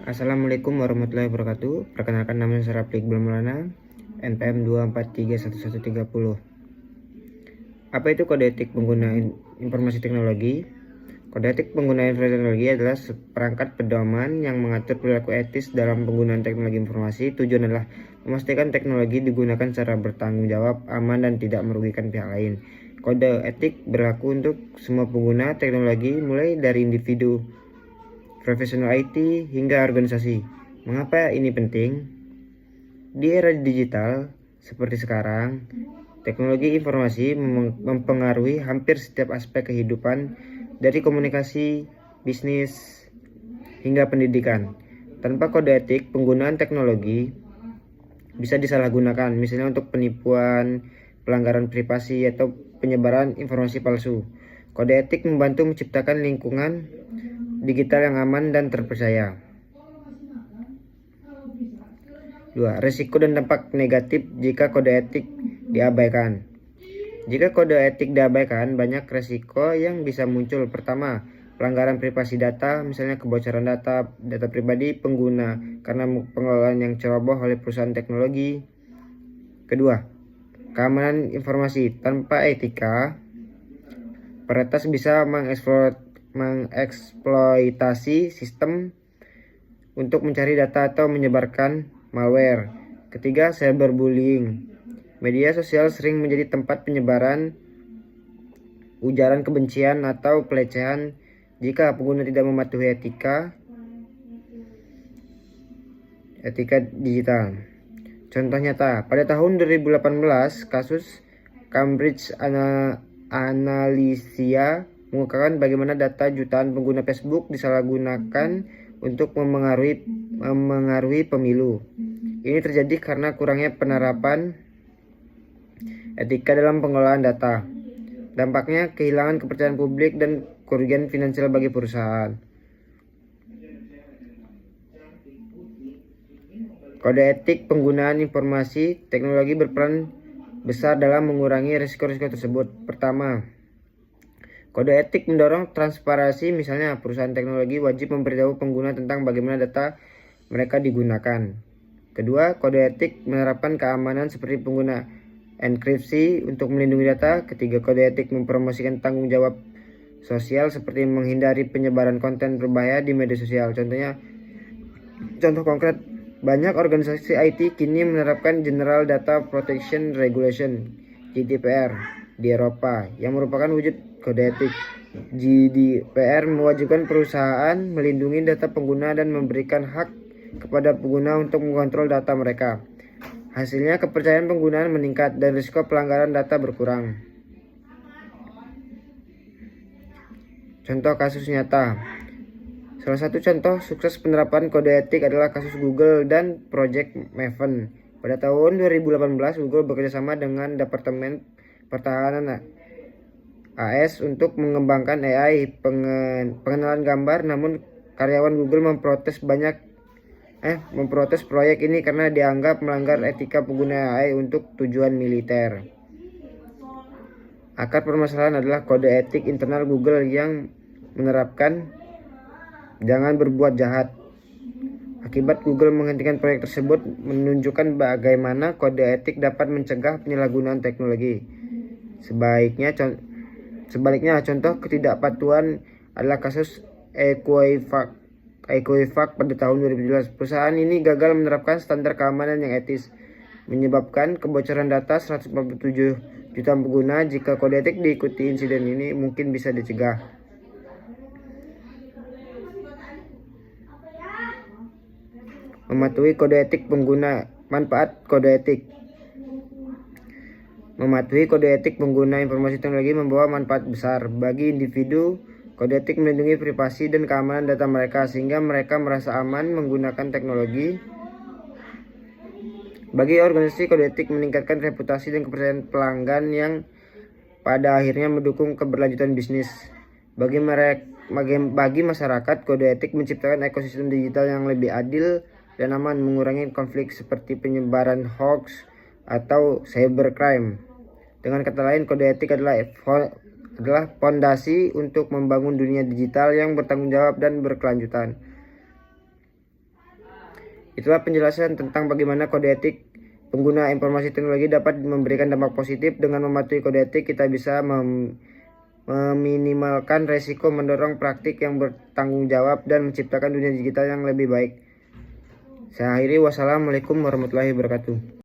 Assalamualaikum warahmatullahi wabarakatuh. Perkenalkan, nama saya Raplik Belmulana, NPM 2431130. Apa itu kode etik pengguna informasi teknologi? Kode etik pengguna informasi teknologi adalah seperangkat pedoman yang mengatur perilaku etis dalam penggunaan teknologi informasi. Tujuan adalah memastikan teknologi digunakan secara bertanggung jawab, aman, dan tidak merugikan pihak lain. Kode etik berlaku untuk semua pengguna teknologi, mulai dari individu, profesional IT, hingga organisasi. Mengapa ini penting? Di era digital seperti sekarang, teknologi informasi mempengaruhi hampir setiap aspek kehidupan, dari komunikasi, bisnis, hingga pendidikan. Tanpa kode etik, penggunaan teknologi bisa disalahgunakan, misalnya untuk penipuan, pelanggaran privasi, atau penyebaran informasi palsu. Kode etik membantu menciptakan lingkungan digital yang aman dan terpercaya. 2. Risiko dan dampak negatif jika kode etik diabaikan. Jika kode etik diabaikan, banyak risiko yang bisa muncul. Pertama, pelanggaran privasi data, misalnya kebocoran data pribadi pengguna karena pengelolaan yang ceroboh oleh perusahaan teknologi. Kedua, keamanan informasi. Tanpa etika, peretas bisa mengeksploitasi sistem untuk mencari data atau menyebarkan malware. Ketiga, cyberbullying. Media sosial sering menjadi tempat penyebaran ujaran kebencian atau pelecehan jika pengguna tidak mematuhi etika digital. Contoh nyata, pada tahun 2018, kasus Cambridge Analytica mengungkapkan bagaimana data jutaan pengguna Facebook disalahgunakan untuk memengaruhi pemilu. Ini terjadi karena kurangnya penerapan etika dalam pengelolaan data. Dampaknya kehilangan kepercayaan publik dan kerugian finansial bagi perusahaan. Kode etik penggunaan informasi teknologi berperan besar dalam mengurangi risiko-risiko tersebut. Pertama, kode etik mendorong transparansi, misalnya perusahaan teknologi wajib memberitahu pengguna tentang bagaimana data mereka digunakan. Kedua, kode etik menerapkan keamanan seperti pengguna enkripsi untuk melindungi data. Ketiga, kode etik mempromosikan tanggung jawab sosial seperti menghindari penyebaran konten berbahaya di media sosial. Contoh konkret, banyak organisasi IT kini menerapkan General Data Protection Regulation (GDPR) di Eropa, yang merupakan wujud kode etik. GDPR mewajibkan perusahaan melindungi data pengguna dan memberikan hak kepada pengguna untuk mengontrol data mereka. Hasilnya, kepercayaan penggunaan meningkat dan risiko pelanggaran data berkurang. Contoh kasus nyata. Salah satu contoh sukses penerapan kode etik adalah kasus Google dan Project Maven. Pada tahun 2018, Google bekerjasama dengan Departemen Pertahanan AS untuk mengembangkan AI pengenalan gambar, namun karyawan Google memprotes proyek ini karena dianggap melanggar etika pengguna AI untuk tujuan militer. Akar permasalahan adalah kode etik internal Google yang menerapkan jangan berbuat jahat. Akibat Google menghentikan proyek tersebut menunjukkan bagaimana kode etik dapat mencegah penyalahgunaan teknologi. Sebaliknya, contoh ketidakpatuhan adalah kasus Equifax pada tahun 2017. Perusahaan ini gagal menerapkan standar keamanan yang etis, menyebabkan kebocoran data 147 juta pengguna. Jika kode etik diikuti, insiden ini mungkin bisa dicegah. Mematuhi kode etik pengguna. Manfaat kode etik. Mematuhi kode etik pengguna informasi teknologi membawa manfaat besar bagi individu. Kode etik melindungi privasi dan keamanan data mereka, sehingga mereka merasa aman menggunakan teknologi. Bagi organisasi, kode etik meningkatkan reputasi dan kepercayaan pelanggan yang pada akhirnya mendukung keberlanjutan bisnis. Bagi masyarakat, kode etik menciptakan ekosistem digital yang lebih adil dan aman, mengurangi konflik seperti penyebaran hoax atau cybercrime. Dengan kata lain, kode etik adalah fondasi untuk membangun dunia digital yang bertanggung jawab dan berkelanjutan. Itulah penjelasan tentang bagaimana kode etik pengguna informasi teknologi dapat memberikan dampak positif. Dengan mematuhi kode etik, kita bisa meminimalkan resiko, mendorong praktik yang bertanggung jawab, dan menciptakan dunia digital yang lebih baik. Saya akhiri, wassalamualaikum warahmatullahi wabarakatuh.